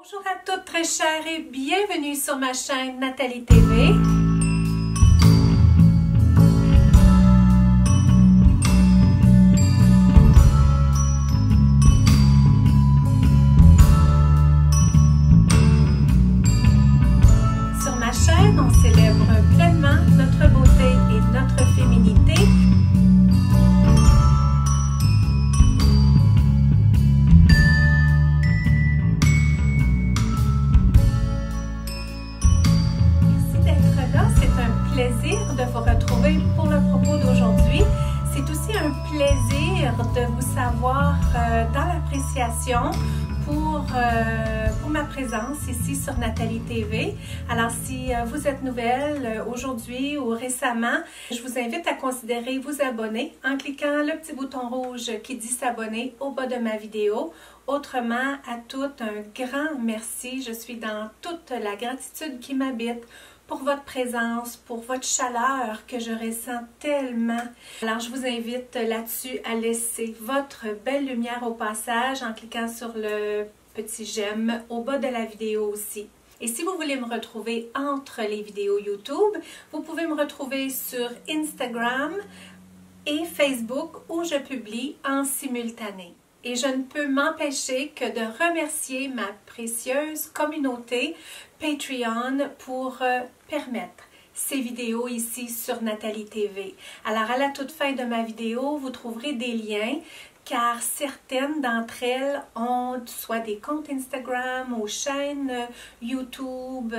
Bonjour à toutes très chères et bienvenue sur ma chaîne Nathalie TV. Sur ma chaîne, on célèbre pleinement notre beauté et notre féminité. Plaisir de vous retrouver pour le propos d'aujourd'hui. C'est aussi un plaisir de vous savoir dans l'appréciation pour ma présence ici sur Nathalie TV. Alors si vous êtes nouvelle aujourd'hui ou récemment, je vous invite à considérer vous abonner en cliquant le petit bouton rouge qui dit s'abonner au bas de ma vidéo. Autrement, à toutes, un grand merci. Je suis dans toute la gratitude qui m'habite pour votre présence, pour votre chaleur que je ressens tellement. Alors, je vous invite là-dessus à laisser votre belle lumière au passage en cliquant sur le petit j'aime au bas de la vidéo aussi. Et si vous voulez me retrouver entre les vidéos YouTube, vous pouvez me retrouver sur Instagram et Facebook où je publie en simultané. Et je ne peux m'empêcher que de remercier ma précieuse communauté Patreon pour permettre ces vidéos ici sur Nathalie TV. Alors à la toute fin de ma vidéo, vous trouverez des liens car certaines d'entre elles ont soit des comptes Instagram ou chaînes YouTube,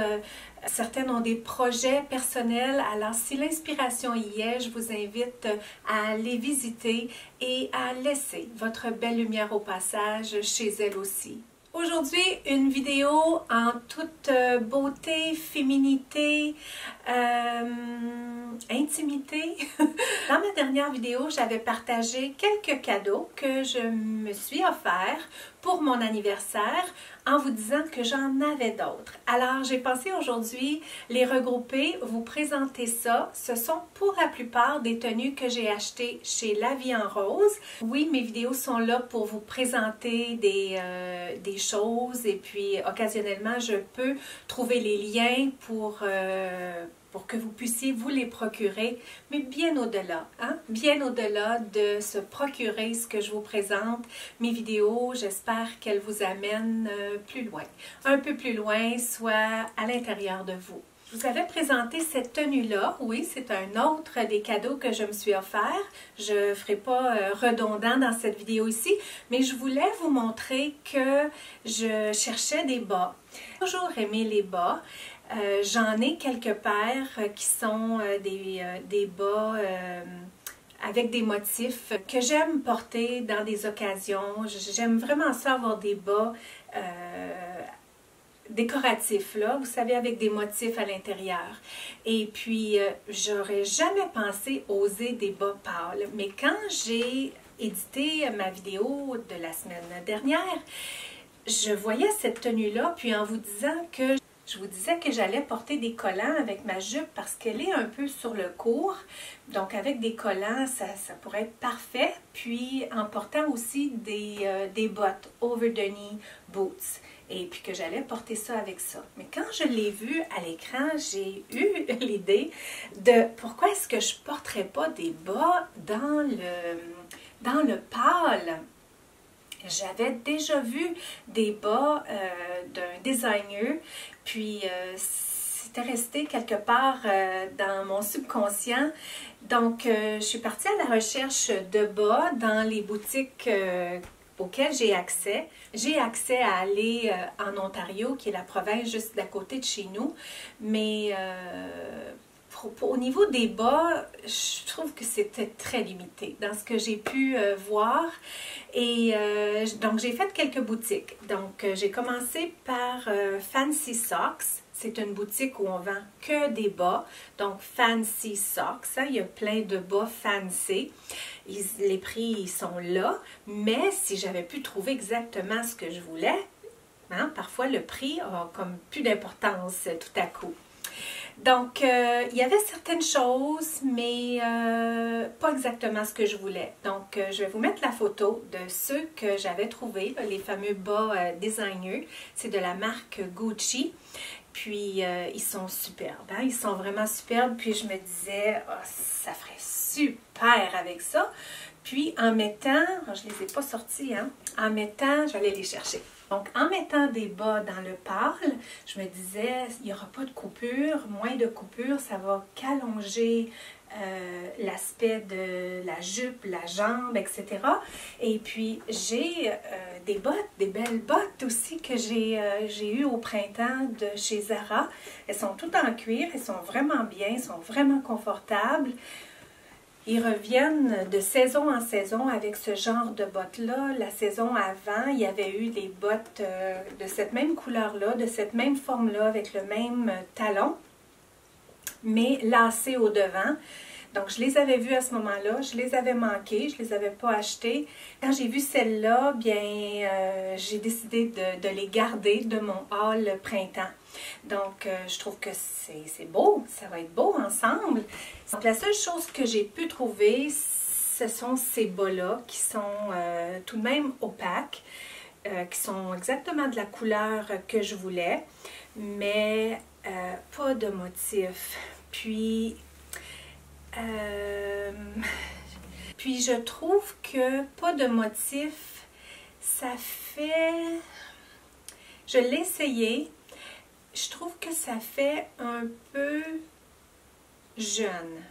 certaines ont des projets personnels. Alors si l'inspiration y est, je vous invite à les visiter et à laisser votre belle lumière au passage chez elles aussi. Aujourd'hui, une vidéo en toute beauté, féminité, intimité. Dans ma dernière vidéo, j'avais partagé quelques cadeaux que je me suis offerts pour mon anniversaire en vous disant que j'en avais d'autres. Alors, j'ai pensé aujourd'hui les regrouper, vous présenter ça. Ce sont pour la plupart des tenues que j'ai achetées chez La Vie en Rose. Oui, mes vidéos sont là pour vous présenter des choses et puis occasionnellement, je peux trouver les liens pour que vous puissiez vous les procurer, mais bien au-delà, hein? Bien au-delà de se procurer ce que je vous présente, mes vidéos, j'espère qu'elles vous amènent plus loin, un peu plus loin, soit à l'intérieur de vous. Je vous avais présenté cette tenue-là, oui, c'est un autre des cadeaux que je me suis offert. Je ne ferai pas redondant dans cette vidéo ici, mais je voulais vous montrer que je cherchais des bas. J'ai toujours aimé les bas. J'en ai quelques paires qui sont des bas avec des motifs que j'aime porter dans des occasions. J'aime vraiment ça avoir des bas décoratifs, là, vous savez, avec des motifs à l'intérieur. Et puis, j'aurais jamais pensé oser des bas pâles. Mais quand j'ai édité ma vidéo de la semaine dernière, je voyais cette tenue-là, puis en vous disant que je vous disais que j'allais porter des collants avec ma jupe parce qu'elle est un peu sur le court. Donc, avec des collants, ça pourrait être parfait. Puis, en portant aussi des bottes over the knee boots. Et puis que j'allais porter ça avec ça. Mais quand je l'ai vu à l'écran, j'ai eu l'idée de pourquoi est-ce que je ne porterais pas des bas dans le pâle. J'avais déjà vu des bas d'un designer, puis c'était resté quelque part dans mon subconscient. Donc, je suis partie à la recherche de bas dans les boutiques auxquelles j'ai accès. J'ai accès à aller en Ontario, qui est la province juste d'à côté de chez nous, mais au niveau des bas, je trouve que c'était très limité dans ce que j'ai pu voir. Et donc, j'ai fait quelques boutiques. Donc, j'ai commencé par Fancy Socks. C'est une boutique où on vend que des bas. Donc, Fancy Socks. Hein, il y a plein de bas fancy. Les prix ils sont là. Mais si j'avais pu trouver exactement ce que je voulais, hein, parfois le prix a comme plus d'importance tout à coup. Donc, il y avait certaines choses, mais pas exactement ce que je voulais. Donc, je vais vous mettre la photo de ceux que j'avais trouvés, les fameux bas designers. C'est de la marque Gucci. Puis, ils sont superbes, hein? Ils sont vraiment superbes. Puis, je me disais, oh, ça ferait super avec ça. Puis, en mettant, je ne les ai pas sortis, hein? En mettant, je vais aller les chercher. Donc, en mettant des bas dans le pâle, je me disais, il n'y aura pas de coupure, moins de coupure, ça va qu'allonger l'aspect de la jupe, la jambe, etc. Et puis, j'ai des bottes, des belles bottes aussi que j'ai eues au printemps de chez Zara. Elles sont toutes en cuir, elles sont vraiment bien, elles sont vraiment confortables. Ils reviennent de saison en saison avec ce genre de bottes-là. La saison avant, il y avait eu des bottes de cette même couleur-là, de cette même forme-là, avec le même talon, mais lacées au devant. Donc, je les avais vues à ce moment-là, je les avais manquées, je ne les avais pas achetées. Quand j'ai vu celle-là, bien, j'ai décidé de les garder de mon haul printemps. Donc, je trouve que c'est beau, ça va être beau ensemble. Donc, la seule chose que j'ai pu trouver, ce sont ces bas-là qui sont tout de même opaques, qui sont exactement de la couleur que je voulais, mais pas de motif. Puis je trouve que pas de motif, ça fait... Je l'ai essayé. Je trouve que ça fait un peu jeune.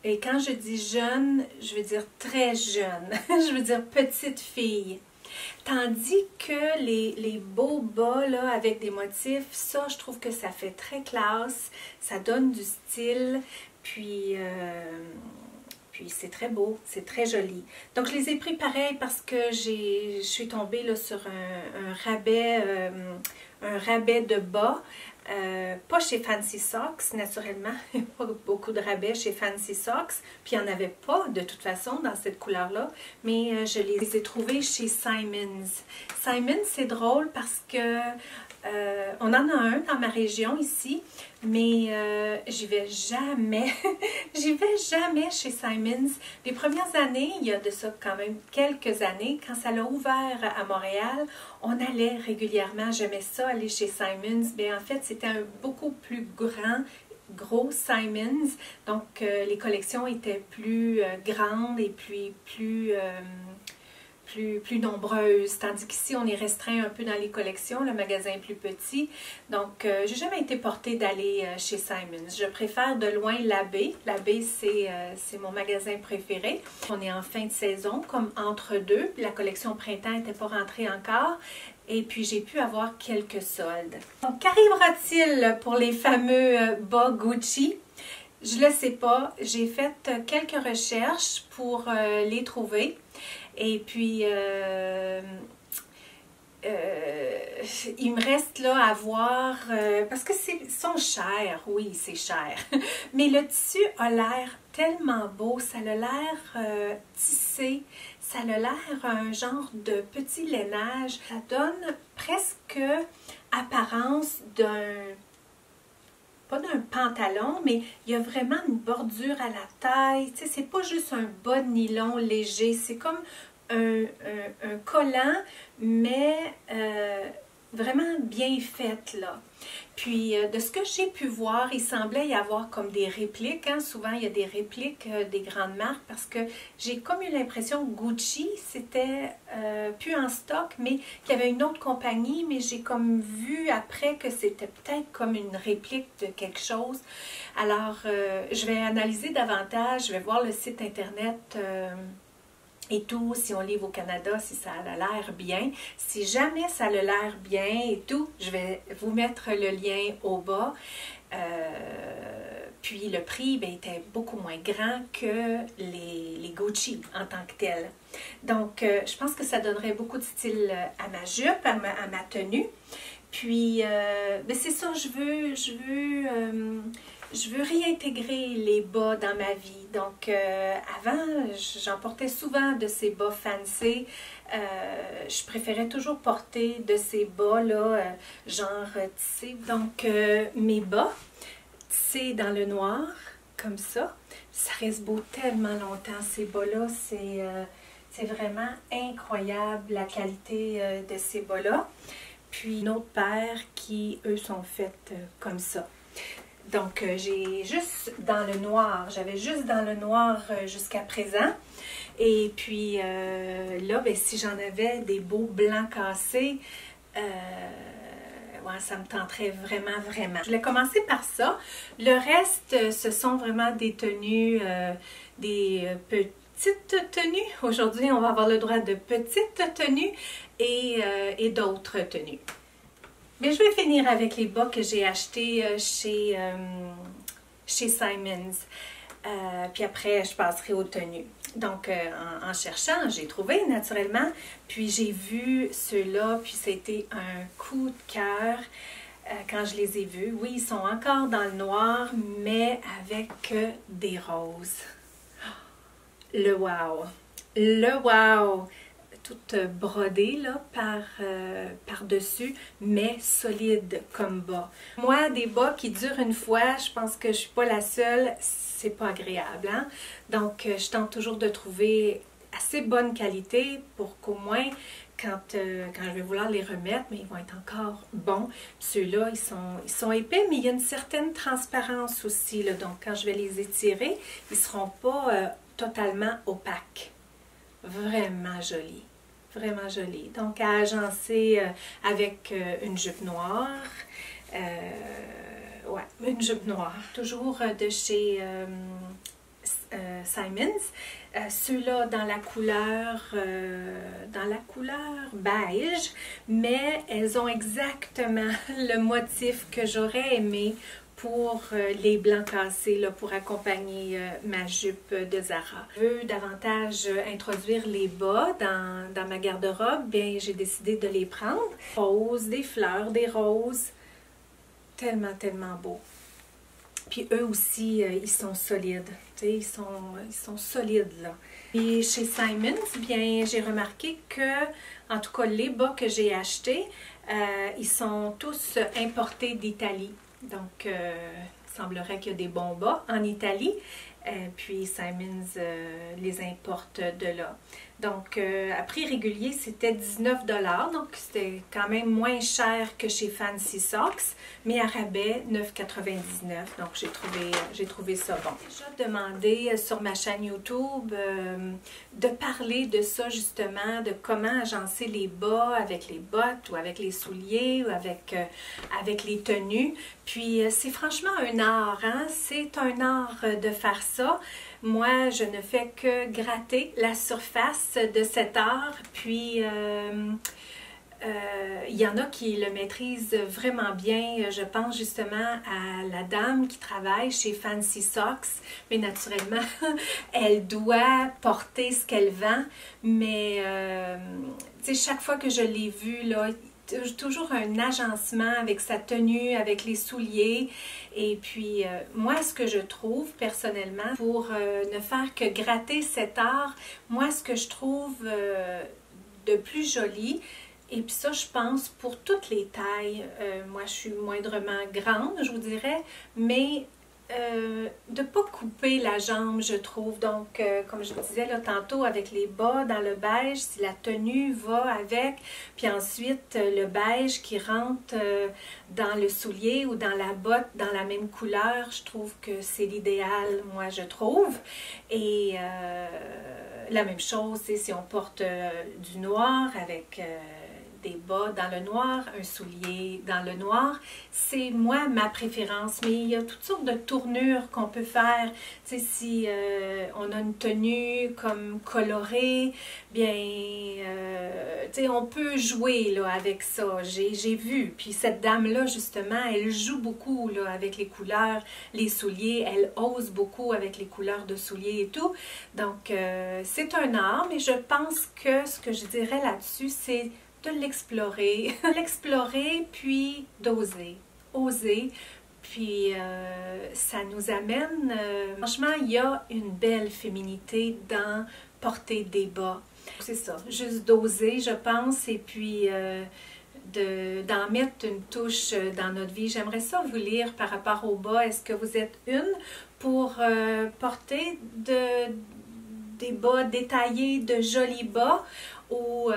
Et quand je dis jeune, je veux dire très jeune. Je veux dire petite fille. Tandis que les beaux bas là, avec des motifs, ça, je trouve que ça fait très classe. Ça donne du style. Puis c'est très beau, c'est très joli. Donc, je les ai pris pareil parce que je suis tombée là, sur un rabais de bas. Pas chez Fancy Socks, naturellement. Il n'y a pas beaucoup de rabais chez Fancy Socks. Puis, il n'y en avait pas, de toute façon, dans cette couleur-là. Mais je les ai trouvés chez Simons. Simons, c'est drôle parce que on en a un dans ma région ici, mais j'y vais jamais. J'y vais jamais chez Simons. Les premières années, il y a de ça quand même quelques années, quand ça l'a ouvert à Montréal, on allait régulièrement. J'aimais ça, aller chez Simons. Mais en fait, c'était un beaucoup plus gros Simons. Donc, les collections étaient plus grandes et plus nombreuses, tandis qu'ici, on est restreint un peu dans les collections, le magasin est plus petit. Donc, j'ai jamais été portée d'aller chez Simons. Je préfère de loin l'Abbé. L'Abbé, c'est mon magasin préféré. On est en fin de saison, comme entre deux. La collection printemps n'était pas rentrée encore. Et puis, j'ai pu avoir quelques soldes. Donc, qu'arrivera-t-il pour les fameux bas Gucci? Je ne le sais pas. J'ai fait quelques recherches pour les trouver. Et puis, il me reste là à voir, parce que sont chers, oui, c'est cher. Mais le tissu a l'air tellement beau, ça a l'air tissé, ça a l'air un genre de petit lainage. Ça donne presque apparence pas d'un pantalon, mais il y a vraiment une bordure à la taille. Tu sais, c'est pas juste un bas de nylon léger, c'est comme un collant, mais vraiment bien fait, là. Puis, de ce que j'ai pu voir, il semblait y avoir comme des répliques. Hein? Souvent, il y a des répliques des grandes marques parce que j'ai comme eu l'impression que Gucci, c'était plus en stock, mais qu'il y avait une autre compagnie, mais j'ai comme vu après que c'était peut-être comme une réplique de quelque chose. Alors, je vais analyser davantage, je vais voir le site internet et tout, si on livre au Canada, si ça a l'air bien. Si jamais ça a l'air bien et tout, je vais vous mettre le lien au bas. Puis le prix était beaucoup moins grand que les Gucci en tant que tel. Donc, je pense que ça donnerait beaucoup de style à ma jupe, à ma tenue. Puis, c'est ça, je veux réintégrer les bas dans ma vie. Donc, avant, j'en portais souvent de ces bas fancy Je préférais toujours porter de ces bas-là, genre tissé. Donc, mes bas, tissés dans le noir, comme ça reste beau tellement longtemps, ces bas-là. C'est vraiment incroyable la qualité de ces bas-là. Puis, une autre paire qui, eux, sont faites comme ça. Donc, j'ai juste dans le noir. J'avais juste dans le noir jusqu'à présent. Et puis là, ben, si j'en avais des beaux blancs cassés, ouais, ça me tenterait vraiment, vraiment. Je voulais commencer par ça. Le reste, ce sont vraiment des tenues, des petites tenues. Aujourd'hui, on va avoir le droit de petites tenues et d'autres tenues. Mais je vais finir avec les bas que j'ai achetés chez Simons. Puis après, je passerai aux tenues. Donc, en cherchant, j'ai trouvé naturellement. Puis j'ai vu ceux-là, puis c'était un coup de cœur quand je les ai vus. Oui, ils sont encore dans le noir, mais avec des roses. Le wow! Le wow! Toute brodée là, par-dessus, mais solide comme bas. Moi, des bas qui durent une fois, je pense que je suis pas la seule, c'est pas agréable. Hein? Donc, je tente toujours de trouver assez bonne qualité pour qu'au moins, quand je vais vouloir les remettre, mais ils vont être encore bons. Ceux-là, ils sont épais, mais il y a une certaine transparence aussi. Là. Donc, quand je vais les étirer, ils ne seront pas totalement opaques. Vraiment jolis. Vraiment joli. Donc, à agencer avec une jupe noire. Ouais, une jupe noire. Toujours de chez Simons. Ceux-là dans la couleur beige, mais elles ont exactement le motif que j'aurais aimé pour les blancs cassés, là, pour accompagner ma jupe de Zara. Je veux davantage introduire les bas dans ma garde-robe, bien j'ai décidé de les prendre. Roses, des fleurs, des roses, tellement, tellement beaux. Puis eux aussi, ils sont solides, tu sais, ils sont solides là. Et chez Simons, bien j'ai remarqué que, en tout cas les bas que j'ai achetés, ils sont tous importés d'Italie. Donc, il semblerait qu'il y a des bons bas en Italie. Puis Simons les importe de là. Donc, à prix régulier, c'était 19 $. Donc, c'était quand même moins cher que chez Fancy Socks. Mais à rabais, 9,99 $. Donc, j'ai trouvé ça bon. J'ai déjà demandé sur ma chaîne YouTube de parler de ça justement, de comment agencer les bas avec les bottes ou avec les souliers ou avec les tenues. Puis, c'est franchement un art, hein? C'est un art de faire ça. Moi, je ne fais que gratter la surface de cet art, puis il y en a qui le maîtrisent vraiment bien. Je pense justement à la dame qui travaille chez Fancy Socks, mais naturellement, elle doit porter ce qu'elle vend, mais tu sais, chaque fois que je l'ai vue, là, toujours un agencement avec sa tenue, avec les souliers. Et puis, moi, ce que je trouve personnellement, pour ne faire que gratter cet art, moi, ce que je trouve de plus joli, et puis ça, je pense, pour toutes les tailles, moi, je suis moindrement grande, je vous dirais, mais de ne pas couper la jambe, je trouve. Donc, comme je disais là, tantôt, avec les bas dans le beige, si la tenue va avec, puis ensuite le beige qui rentre dans le soulier ou dans la botte dans la même couleur, je trouve que c'est l'idéal, moi, je trouve. Et la même chose, c'est si on porte du noir avec des bas dans le noir, un soulier dans le noir. C'est moi ma préférence, mais il y a toutes sortes de tournures qu'on peut faire. Tu sais, si on a une tenue comme colorée, bien, tu sais, on peut jouer là, avec ça. J'ai vu. Puis cette dame-là, justement, elle joue beaucoup là, avec les couleurs, les souliers. Elle ose beaucoup avec les couleurs de souliers et tout. Donc, c'est un art, mais je pense que ce que je dirais là-dessus, c'est de l'explorer, puis d'oser, oser, puis ça nous amène, franchement, il y a une belle féminité dans porter des bas. C'est ça, juste doser, je pense, et puis d'en mettre une touche dans notre vie. J'aimerais ça vous lire par rapport au bas. Est-ce que vous êtes une pour porter des bas détaillés, de jolis bas, ou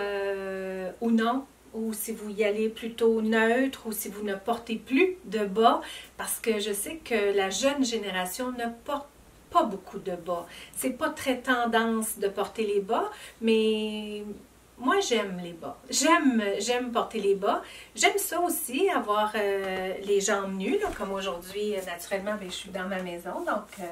non? Ou si vous y allez plutôt neutre, ou si vous ne portez plus de bas, parce que je sais que la jeune génération ne porte pas beaucoup de bas. C'est pas très tendance de porter les bas, mais moi j'aime les bas. J'aime porter les bas. J'aime ça aussi, avoir les jambes nues, là, comme aujourd'hui, naturellement, bien, je suis dans ma maison, donc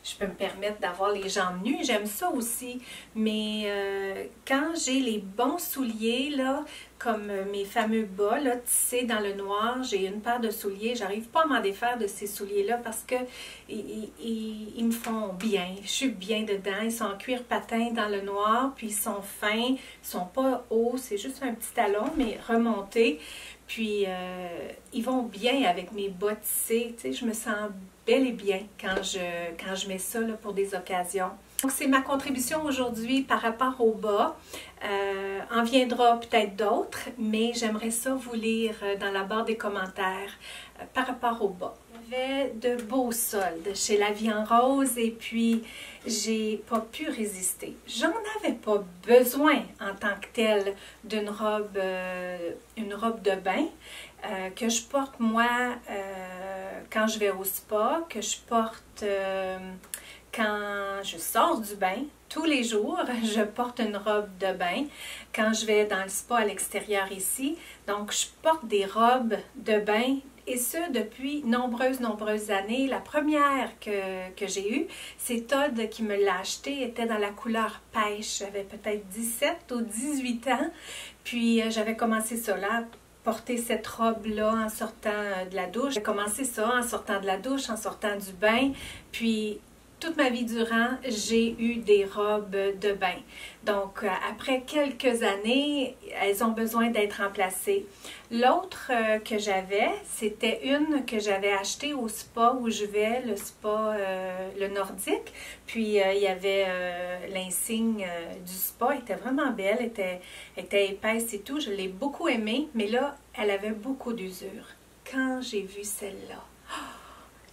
je peux me permettre d'avoir les jambes nues. J'aime ça aussi, mais quand j'ai les bons souliers, là, comme mes fameux bas, là, tissés dans le noir, j'ai une paire de souliers, j'arrive pas à m'en défaire de ces souliers-là parce que ils me font bien, je suis bien dedans, ils sont en cuir patin dans le noir, puis ils sont fins, ils sont pas hauts, c'est juste un petit talon, mais remonté, puis ils vont bien avec mes bas tissés, tu sais, je me sens bel et bien quand je mets ça là, pour des occasions. Donc, c'est ma contribution aujourd'hui par rapport au bas. En viendra peut-être d'autres, mais j'aimerais ça vous lire dans la barre des commentaires par rapport au bas. Il y avait de beaux soldes chez La Vie en Rose et puis j'ai pas pu résister. J'en avais pas besoin en tant que telle d'une robe, une robe de bain que je porte moi quand je vais au spa, que je porte quand je sors du bain. Tous les jours, je porte une robe de bain quand je vais dans le spa à l'extérieur ici. Donc, je porte des robes de bain et ce, depuis nombreuses années. La première que j'ai eue, c'est Todd qui me l'a achetée, était dans la couleur pêche. J'avais peut-être 17 ou 18 ans. Puis, j'avais commencé ça là, porter cette robe-là en sortant de la douche. J'ai commencé ça en sortant de la douche, en sortant du bain. Puis, toute ma vie durant, j'ai eu des robes de bain. Donc, après quelques années, elles ont besoin d'être remplacées. L'autre que j'avais, c'était une que j'avais achetée au spa où je vais, le spa le nordique. Puis, il y avait l'insigne du spa, elle était vraiment belle, elle était épaisse et tout. Je l'ai beaucoup aimée, mais là, elle avait beaucoup d'usure. Quand j'ai vu celle-là,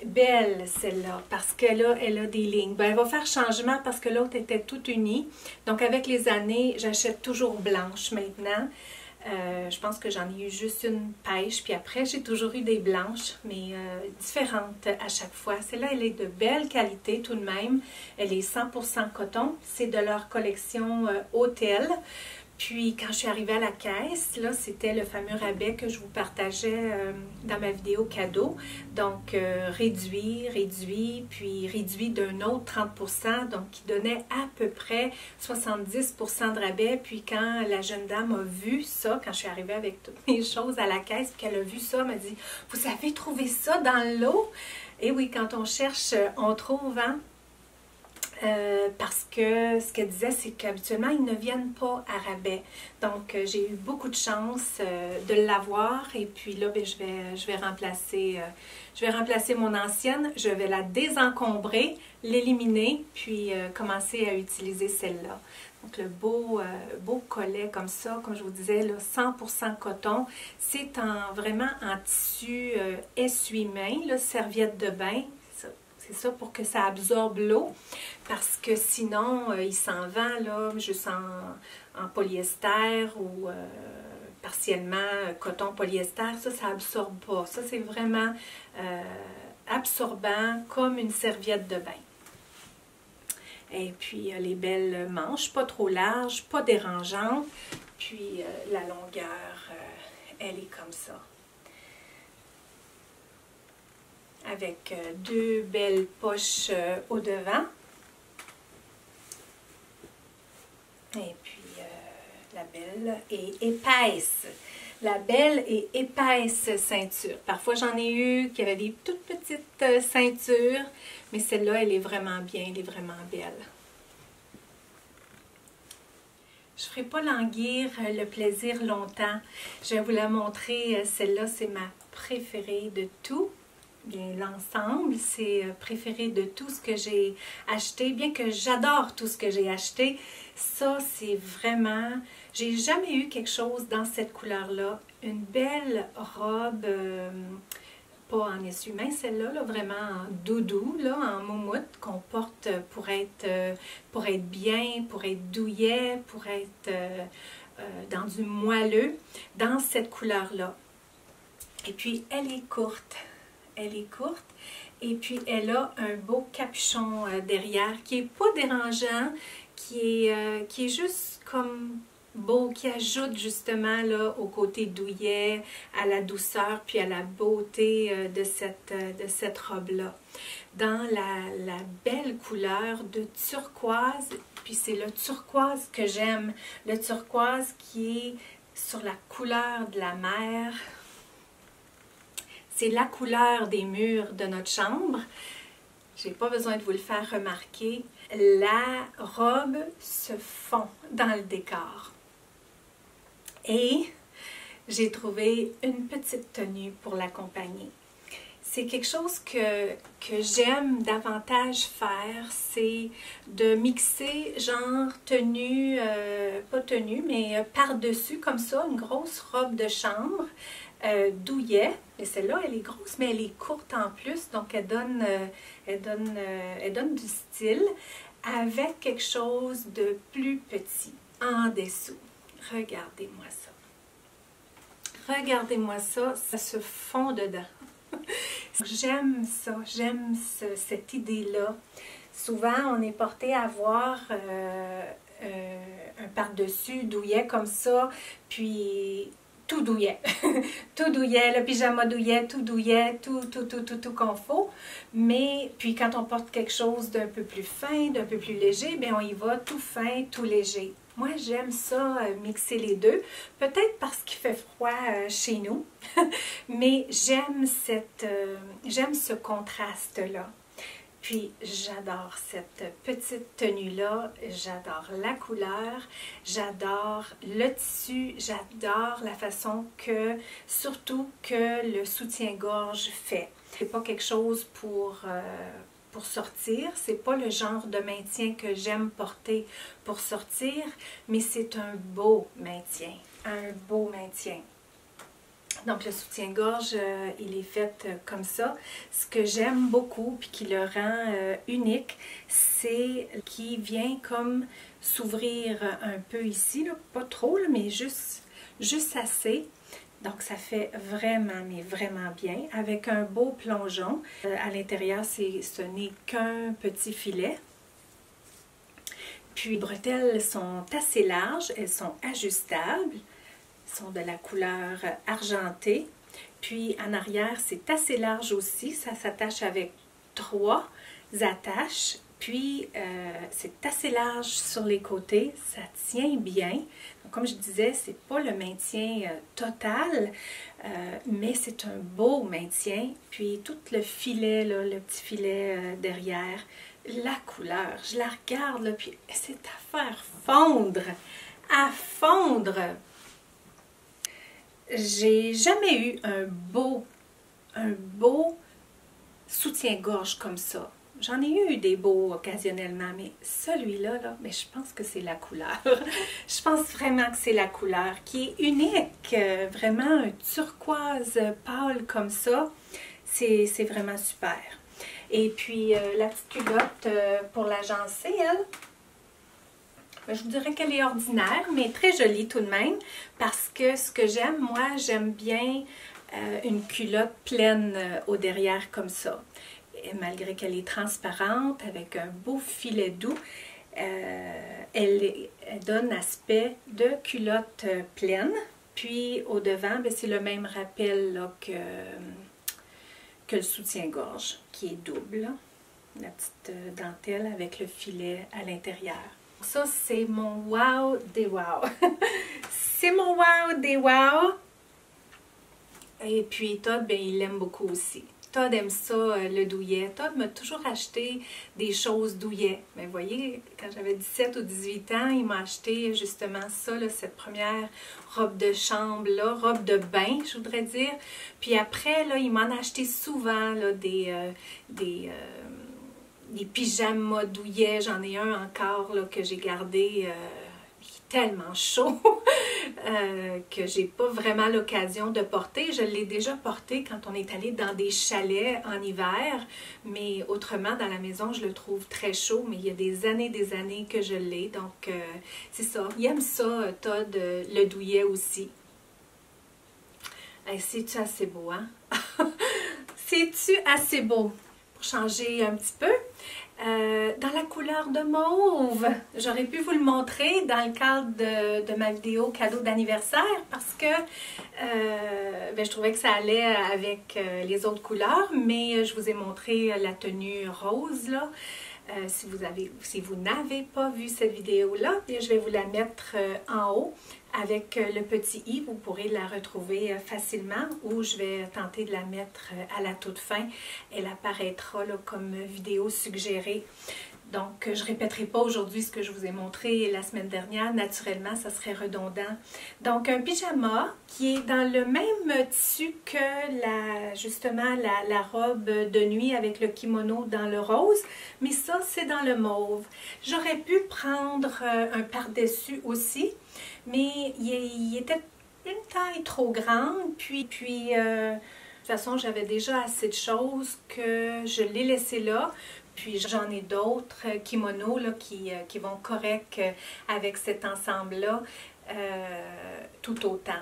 belle celle-là, parce que là, elle a des lignes. Ben, elle va faire changement parce que l'autre était toute unie. Donc, avec les années, j'achète toujours blanche maintenant. Je pense que j'en ai eu juste une pêche, puis après, j'ai toujours eu des blanches, mais différentes à chaque fois. Celle-là, elle est de belle qualité tout de même. Elle est 100% coton. C'est de leur collection Hôtel. Puis, quand je suis arrivée à la caisse, là, c'était le fameux rabais que je vous partageais dans ma vidéo cadeau. Donc, réduit, puis réduit d'un autre 30%, donc qui donnait à peu près 70% de rabais. Puis, quand la jeune dame a vu ça, quand je suis arrivée avec toutes mes choses à la caisse, puis qu'elle a vu ça, elle m'a dit « Vous avez trouvé ça dans l'eau? » Et oui, quand on cherche, on trouve, hein? Parce que ce qu'elle disait, c'est qu'habituellement, ils ne viennent pas à rabais. Donc, j'ai eu beaucoup de chance de l'avoir. Et puis là, bien, je vais remplacer mon ancienne. Je vais la désencombrer, l'éliminer, puis commencer à utiliser celle-là. Donc, le beau collet comme ça, comme je vous disais, là, 100% coton. C'est vraiment en tissu essuie-main, serviette de bain. C'est ça pour que ça absorbe l'eau, parce que sinon, il s'en vend là, juste en polyester ou partiellement coton polyester. Ça absorbe pas. Ça, c'est vraiment absorbant comme une serviette de bain. Et puis, les belles manches, pas trop larges, pas dérangeantes. Puis, la longueur, elle est comme ça. Avec deux belles poches au devant. Et puis, la belle et épaisse. La belle et épaisse ceinture. Parfois, j'en ai eu qui avaient des toutes petites ceintures, mais celle-là, elle est vraiment bien, elle est vraiment belle. Je ne ferai pas languir le plaisir longtemps. Je vais vous la montrer. Celle-là, c'est ma préférée de tout. Bien, l'ensemble, c'est préféré de tout ce que j'ai acheté. Bien que j'adore tout ce que j'ai acheté, ça, c'est vraiment... J'ai jamais eu quelque chose dans cette couleur-là. Une belle robe, pas en essuie-main, celle-là, là, vraiment en doudou, là, en moumoute, qu'on porte pour être bien, pour être douillet, pour être dans du moelleux, dans cette couleur-là. Et puis, elle est courte. Elle est courte et puis elle a un beau capuchon derrière qui est pas dérangeant, qui est juste comme beau, qui ajoute justement là au côté douillet, à la douceur puis à la beauté de cette robe-là. Dans la belle couleur de turquoise, puis c'est le turquoise que j'aime, le turquoise qui est sur la couleur de la mer. C'est la couleur des murs de notre chambre. Je n'ai pas besoin de vous le faire remarquer. La robe se fond dans le décor. Et j'ai trouvé une petite tenue pour l'accompagner. C'est quelque chose que j'aime davantage faire, c'est de mixer genre tenue, pas tenue, mais par-dessus comme ça, une grosse robe de chambre, douillet. Et celle-là, elle est grosse, mais elle est courte en plus, donc elle donne du style avec quelque chose de plus petit en dessous. Regardez-moi ça. Regardez-moi ça, ça se fond dedans. J'aime ça, j'aime cette idée-là. Souvent, on est porté à voir un par-dessus douillet comme ça, puis tout douillet. Tout douillet, le pyjama douillet, tout douillet, tout qu'on faut. Mais puis quand on porte quelque chose d'un peu plus fin, d'un peu plus léger, bien on y va tout fin, tout léger. Moi, j'aime ça, mixer les deux. Peut-être parce qu'il fait froid chez nous, mais j'aime ce contraste-là. Puis, j'adore cette petite tenue-là, j'adore la couleur, j'adore le tissu, j'adore la façon que, surtout que le soutien-gorge fait. C'est pas quelque chose pour sortir, c'est pas le genre de maintien que j'aime porter pour sortir, mais c'est un beau maintien, un beau maintien. Donc le soutien-gorge, il est fait comme ça. Ce que j'aime beaucoup puis qui le rend unique, c'est qu'il vient comme s'ouvrir un peu ici, là, pas trop, là, mais juste assez. Donc ça fait vraiment, mais vraiment bien, avec un beau plongeon. À l'intérieur, ce n'est qu'un petit filet. Puis les bretelles sont assez larges, elles sont ajustables. Sont de la couleur argentée. Puis en arrière, c'est assez large aussi. Ça s'attache avec 3 attaches. Puis c'est assez large sur les côtés. Ça tient bien. Donc, comme je disais, c'est pas le maintien total, mais c'est un beau maintien. Puis tout le filet, là, le petit filet derrière, la couleur, je la regarde, là, puis c'est à faire fondre. À fondre! J'ai jamais eu un beau soutien-gorge comme ça. J'en ai eu des beaux occasionnellement, mais celui-là, là, mais je pense que c'est la couleur. Je pense vraiment que c'est la couleur qui est unique. Vraiment un turquoise pâle comme ça, c'est vraiment super. Et puis la petite culotte pour l'agencer, elle, je vous dirais qu'elle est ordinaire, mais très jolie tout de même, parce que ce que j'aime, moi, j'aime bien une culotte pleine au derrière comme ça. Et malgré qu'elle est transparente, avec un beau filet doux, elle donne aspect de culotte pleine. Puis au devant, c'est le même rappel là, que le soutien-gorge, qui est double. Là. La petite dentelle avec le filet à l'intérieur. Ça, c'est mon wow des wow. C'est mon wow des wow. Et puis Todd, ben, il l'aime beaucoup aussi. Todd aime ça, le douillet. Todd m'a toujours acheté des choses douillet. Mais vous voyez, quand j'avais 17 ou 18 ans, il m'a acheté justement ça, là, cette première robe de chambre, là, robe de bain, je voudrais dire. Puis après, là, il m'en a acheté souvent là, des pyjamas douillet. J'en ai un encore là, que j'ai gardé. Tellement chaud que j'ai pas vraiment l'occasion de porter. Je l'ai déjà porté quand on est allé dans des chalets en hiver, mais autrement dans la maison je le trouve très chaud, mais il y a des années que je l'ai, donc c'est ça. Il aime ça, Todd, le douillet aussi. Hey, c'est-tu assez beau, hein? C'est-tu assez beau? Pour changer un petit peu, dans la couleur de mauve. J'aurais pu vous le montrer dans le cadre de ma vidéo cadeau d'anniversaire parce que je trouvais que ça allait avec les autres couleurs, mais je vous ai montré la tenue rose là. Si vous n'avez pas vu cette vidéo-là, je vais vous la mettre en haut avec le petit i. Vous pourrez la retrouver facilement ou je vais tenter de la mettre à la toute fin. Elle apparaîtra là, comme vidéo suggérée. Donc, je ne répéterai pas aujourd'hui ce que je vous ai montré la semaine dernière. Naturellement, ça serait redondant. Donc, un pyjama qui est dans le même tissu que justement la robe de nuit avec le kimono dans le rose. Mais ça, c'est dans le mauve. J'aurais pu prendre un par-dessus aussi, mais il était une taille trop grande. Puis de toute façon, j'avais déjà assez de choses que je l'ai laissé là. Puis j'en ai d'autres kimonos là, qui vont correct avec cet ensemble-là tout autant.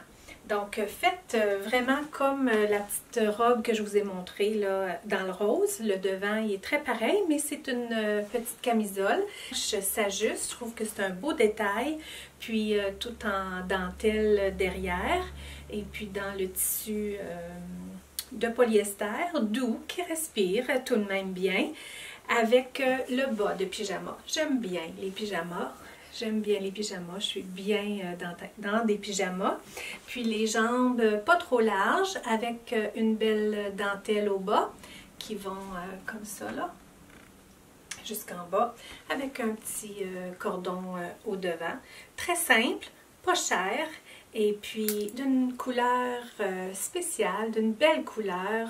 Donc faites vraiment comme la petite robe que je vous ai montrée là, dans le rose. Le devant il est très pareil, mais c'est une petite camisole. Ça s'ajuste, je trouve que c'est un beau détail. Puis tout en dentelle derrière. Et puis dans le tissu de polyester doux qui respire tout de même bien. Avec le bas de pyjama. J'aime bien les pyjamas. J'aime bien les pyjamas. Je suis bien dans des pyjamas. Puis les jambes pas trop larges avec une belle dentelle au bas qui vont comme ça là. Jusqu'en bas. Avec un petit cordon au devant. Très simple, pas cher. Et puis d'une couleur spéciale, d'une belle couleur.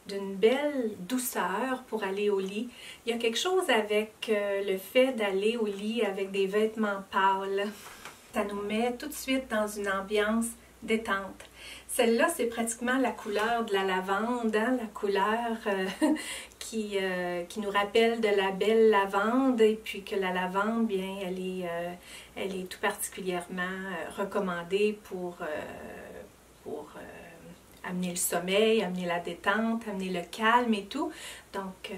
D'une belle douceur pour aller au lit. Il y a quelque chose avec le fait d'aller au lit avec des vêtements pâles. Ça nous met tout de suite dans une ambiance détente. Celle-là, c'est pratiquement la couleur de la lavande, hein, la couleur qui nous rappelle de la belle lavande et puis que la lavande, bien, elle est tout particulièrement recommandée pour amener le sommeil, amener la détente, amener le calme et tout. Donc,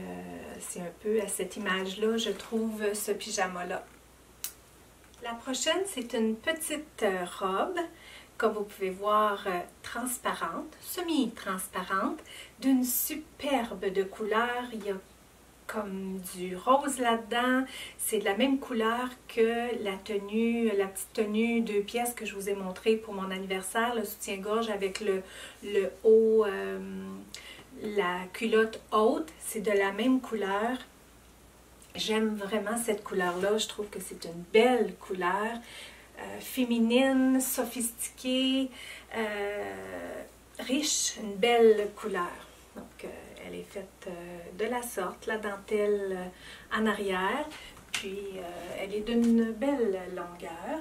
c'est un peu à cette image-là, je trouve, ce pyjama-là. La prochaine, c'est une petite robe, comme vous pouvez voir, transparente, semi-transparente, d'une superbe de couleur. Il y a comme du rose là-dedans. C'est de la même couleur que la petite tenue 2 pièces que je vous ai montré pour mon anniversaire, le soutien-gorge avec le haut, la culotte haute. C'est de la même couleur. J'aime vraiment cette couleur-là. Je trouve que c'est une belle couleur, féminine, sophistiquée, riche, une belle couleur. Donc, elle est faite de la sorte, la dentelle en arrière, puis elle est d'une belle longueur.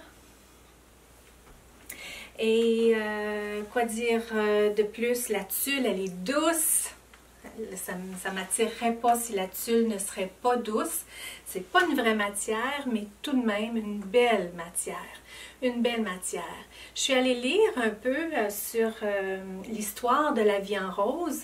Et quoi dire de plus, la tulle, elle est douce. Ça ne m'attirerait pas si la tulle ne serait pas douce. C'est pas une vraie matière, mais tout de même une belle matière. Une belle matière. Je suis allée lire un peu sur l'histoire de la vie en rose.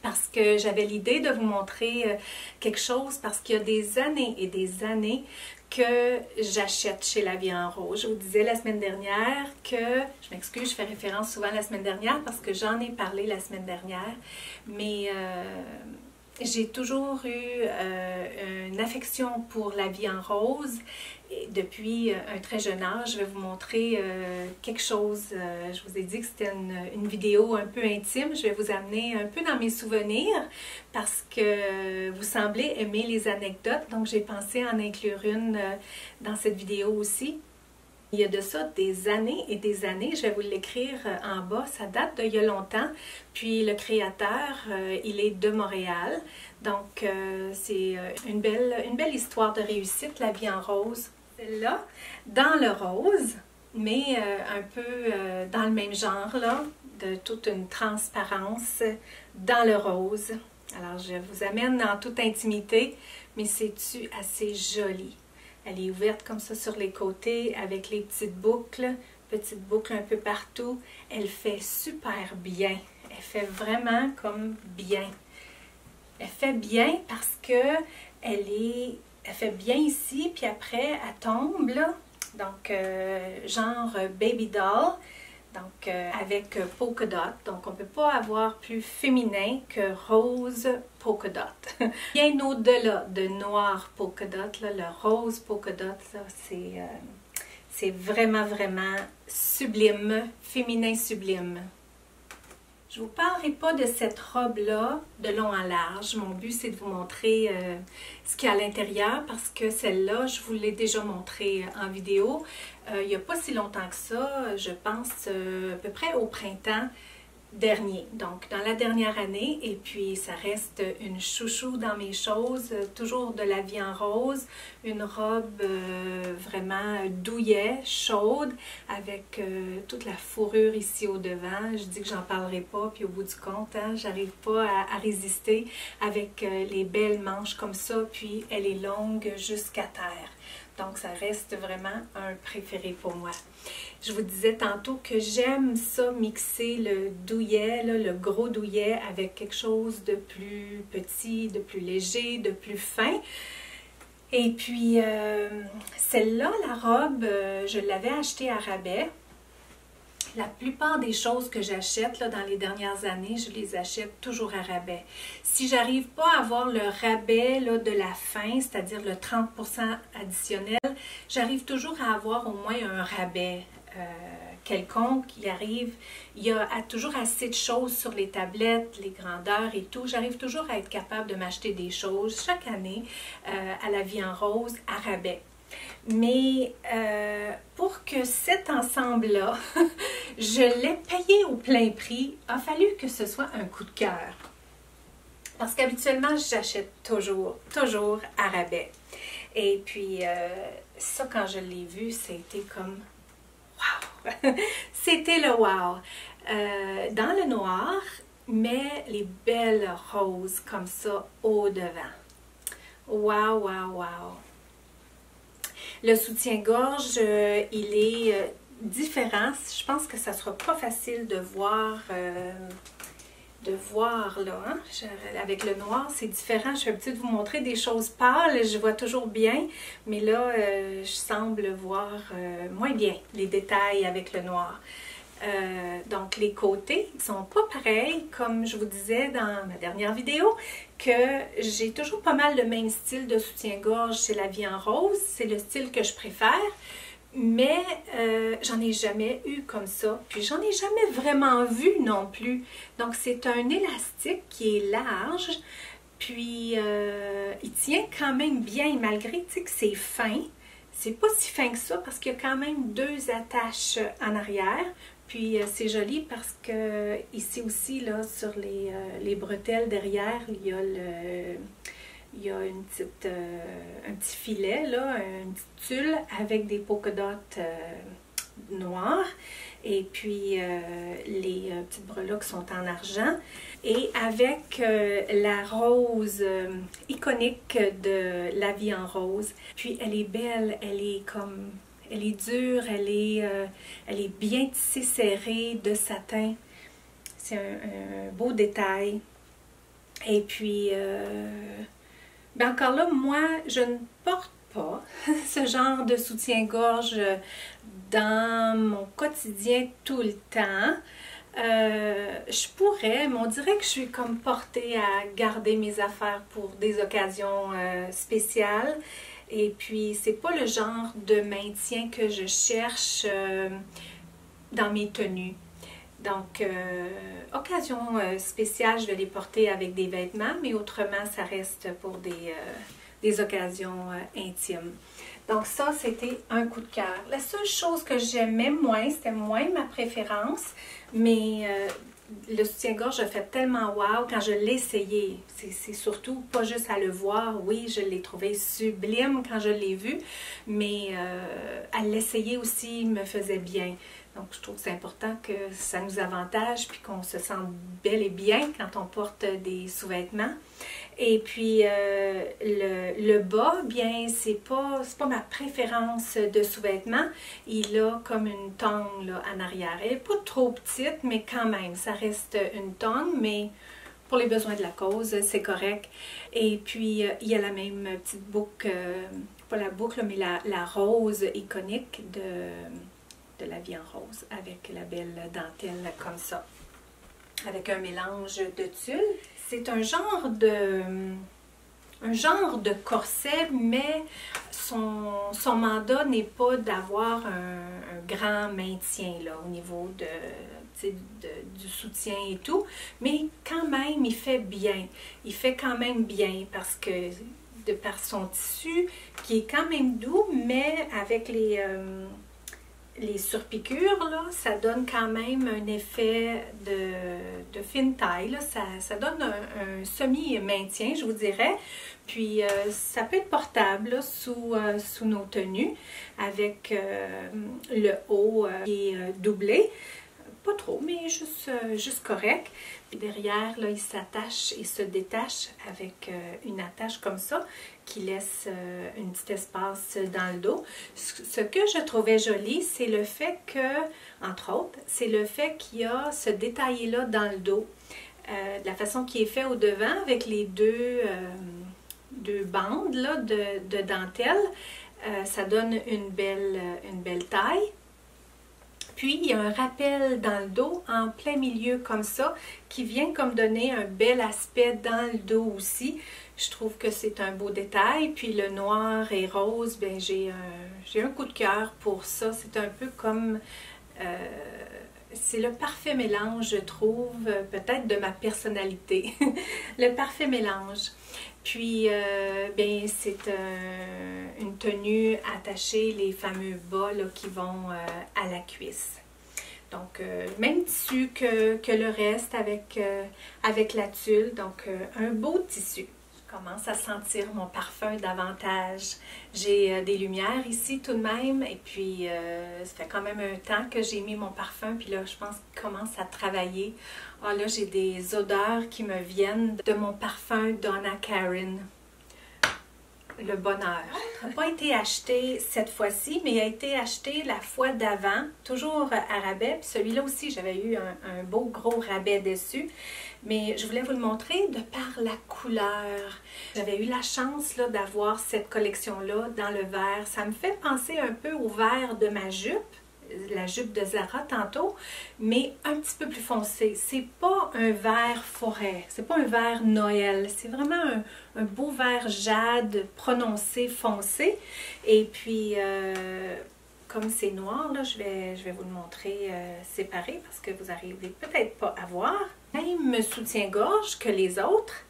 Parce que j'avais l'idée de vous montrer quelque chose parce qu'il y a des années et des années que j'achète chez La Vie en Rose. Je vous disais la semaine dernière que, je m'excuse, je fais référence souvent la semaine dernière parce que j'en ai parlé la semaine dernière, mais j'ai toujours eu une affection pour la vie en rose. Et depuis un très jeune âge, je vais vous montrer quelque chose. Je vous ai dit que c'était une vidéo un peu intime. Je vais vous amener un peu dans mes souvenirs parce que vous semblez aimer les anecdotes. Donc, j'ai pensé en inclure une dans cette vidéo aussi. Il y a de ça des années et des années, je vais vous l'écrire en bas, ça date d'il y a longtemps. Puis le créateur, il est de Montréal. Donc c'est une belle histoire de réussite, la vie en rose. Celle-là, dans le rose, mais un peu dans le même genre, là, de toute une transparence dans le rose. Alors je vous amène en toute intimité, mais c'est-tu assez joli? Elle est ouverte comme ça sur les côtés avec les petites boucles un peu partout. Elle fait super bien. Elle fait vraiment comme bien. Elle fait bien parce que elle fait bien ici, puis après elle tombe là. Donc genre baby doll. Donc avec polka dot. Donc on ne peut pas avoir plus féminin que rose polka dot. Bien au-delà de noir polka dot, là, le rose polka dot, c'est vraiment sublime, féminin sublime. Je ne vous parlerai pas de cette robe-là de long en large. Mon but, c'est de vous montrer ce qu'il y a à l'intérieur parce que celle-là, je vous l'ai déjà montrée en vidéo. Il n'y a pas si longtemps que ça, je pense à peu près au printemps dernier, donc dans la dernière année, et puis ça reste une chouchou dans mes choses, toujours de la vie en rose, une robe vraiment douillet, chaude, avec toute la fourrure ici au devant. Je dis que j'en parlerai pas, puis au bout du compte, hein, j'arrive pas à résister avec les belles manches comme ça, puis elle est longue jusqu'à terre. Donc, ça reste vraiment un préféré pour moi. Je vous disais tantôt que j'aime ça, mixer le douillet, là, le gros douillet, avec quelque chose de plus petit, de plus léger, de plus fin. Et puis, celle-là, la robe, je l'avais achetée à rabais. La plupart des choses que j'achète dans les dernières années, je les achète toujours à rabais. Si j'arrive pas à avoir le rabais là, de la fin, c'est-à-dire le 30% additionnel, j'arrive toujours à avoir au moins un rabais quelconque qui arrive. Il y a toujours assez de choses sur les tablettes, les grandeurs et tout. J'arrive toujours à être capable de m'acheter des choses chaque année à la vie en rose à rabais. Mais pour que cet ensemble-là, je l'ai payé au plein prix, il a fallu que ce soit un coup de cœur. Parce qu'habituellement, j'achète toujours à rabais. Et puis, ça, quand je l'ai vu, c'était comme wow! C'était le wow! Dans le noir, mais les belles roses comme ça au devant. Wow, wow, wow! Le soutien-gorge, il est différent. Je pense que ça ne sera pas facile de voir là. Hein? Avec le noir, c'est différent. Je vais peut-être vous montrer des choses pâles. Je vois toujours bien, mais là, je semble voir moins bien les détails avec le noir. Donc, les côtés ne sont pas pareils, comme je vous disais dans ma dernière vidéo, que j'ai toujours pas mal le même style de soutien-gorge chez la vie en rose. C'est le style que je préfère, mais j'en ai jamais eu comme ça. Puis, j'en ai jamais vraiment vu non plus. Donc, c'est un élastique qui est large, puis il tient quand même bien, malgré que c'est fin. C'est pas si fin que ça parce qu'il y a quand même 2 attaches en arrière. Puis c'est joli parce que ici aussi, là, sur les bretelles derrière, il y a un petit filet, là, une petite tulle avec des polka dots noirs. Et puis les petites breloques sont en argent. Et avec la rose iconique de la vie en rose. Puis elle est belle, elle est dure, elle est bien tissée serrée de satin. C'est un beau détail. Et puis, ben encore là, moi, je ne porte pas ce genre de soutien-gorge dans mon quotidien tout le temps. Je pourrais, mais on dirait que je suis comme portée à garder mes affaires pour des occasions spéciales. Et puis, c'est pas le genre de maintien que je cherche dans mes tenues. Donc, occasion spéciale, je vais les porter avec des vêtements, mais autrement, ça reste pour des occasions intimes. Donc ça, c'était un coup de cœur. La seule chose que j'aimais moins, c'était moins ma préférence, mais le soutien-gorge a fait tellement wow quand je l'ai essayé. C'est surtout pas juste à le voir. Oui, je l'ai trouvé sublime quand je l'ai vu, mais à l'essayer aussi me faisait bien. Donc, je trouve que c'est important que ça nous avantage puis qu'on se sente bel et bien quand on porte des sous-vêtements. Et puis, le bas, bien, c'est pas ma préférence de sous-vêtements. Il a comme une tongue là, en arrière. Elle n'est pas trop petite, mais quand même, ça reste une tongue, mais pour les besoins de la cause, c'est correct. Et puis, il y a la même petite boucle, pas la boucle, mais la rose iconique de la vie en rose, avec la belle dentelle comme ça, avec un mélange de tulle. C'est un genre de corset, mais son mandat n'est pas d'avoir un grand maintien là, au niveau du soutien et tout, mais quand même, il fait bien. Il fait quand même bien parce que de par son tissu, qui est quand même doux, mais avec les surpiqûres, là, ça donne quand même un effet de fine taille. Là. Ça donne un semi-maintien, je vous dirais. Puis, ça peut être portable là, sous nos tenues avec le haut qui est doublé. Pas trop, mais juste correct. Puis derrière, là, il s'attache et se détache avec une attache comme ça qui laisse un petit espace dans le dos. Ce que je trouvais joli, c'est le fait que, entre autres, c'est le fait qu'il y a ce détail-là dans le dos. De la façon qui est fait au devant avec les deux bandes là, de dentelle, ça donne une belle taille. Puis, il y a un rappel dans le dos, en plein milieu comme ça, qui vient comme donner un bel aspect dans le dos aussi. Je trouve que c'est un beau détail. Puis, le noir et rose, bien, j'ai un coup de cœur pour ça. C'est un peu comme... c'est le parfait mélange, je trouve, peut-être de ma personnalité. Le parfait mélange. Puis, bien, c'est une tenue attachée, les fameux bas là, qui vont à la cuisse. Donc, même tissu que le reste avec la tulle. Donc, un beau tissu. Je commence à sentir mon parfum davantage. J'ai des lumières ici tout de même. Et puis, ça fait quand même un temps que j'ai mis mon parfum. Puis là, je pense qu'il commence à travailler. Ah là, j'ai des odeurs qui me viennent de mon parfum Donna Karan. Le bonheur. Il n'a pas été acheté cette fois-ci, mais il a été acheté la fois d'avant, toujours à rabais. Puis celui-là aussi, j'avais eu un beau gros rabais dessus. Mais je voulais vous le montrer de par la couleur. J'avais eu la chance d'avoir cette collection-là dans le vert. Ça me fait penser un peu au vert de ma jupe. La jupe de Zara tantôt, mais un petit peu plus foncé. C'est pas un vert forêt, c'est pas un vert Noël, c'est vraiment un beau vert jade prononcé, foncé. Et puis, comme c'est noir, là, je vais vous le montrer séparé parce que vous n'arrivez peut-être pas à voir. Même soutien-gorge que les autres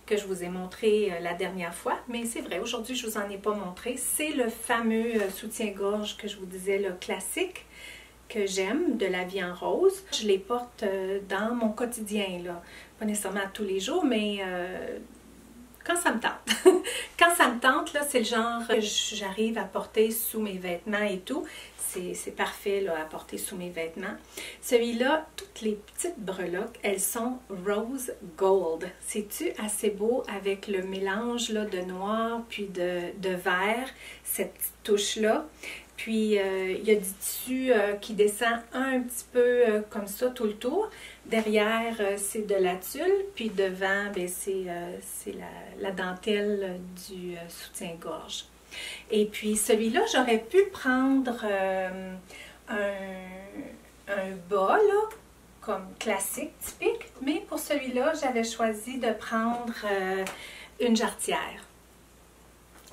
que je vous ai montré la dernière fois, mais c'est vrai, aujourd'hui je vous en ai pas montré. C'est le fameux soutien-gorge que je vous disais, le classique, que j'aime, de la vie en rose. Je les porte dans mon quotidien, là. Pas nécessairement tous les jours, mais quand ça me tente. Quand ça me tente, là, c'est le genre que j'arrive à porter sous mes vêtements et tout. C'est parfait là, à porter sous mes vêtements. Celui-là, toutes les petites breloques, elles sont rose gold. C'est-tu assez beau avec le mélange là, de noir puis de vert, cette petite touche-là? Puis, il y a du tissu qui descend un petit peu comme ça tout le tour. Derrière, c'est de la tulle. Puis devant, c'est la dentelle du soutien-gorge. Et puis, celui-là, j'aurais pu prendre un bas, là, comme classique, typique, mais pour celui-là, j'avais choisi de prendre une jarretière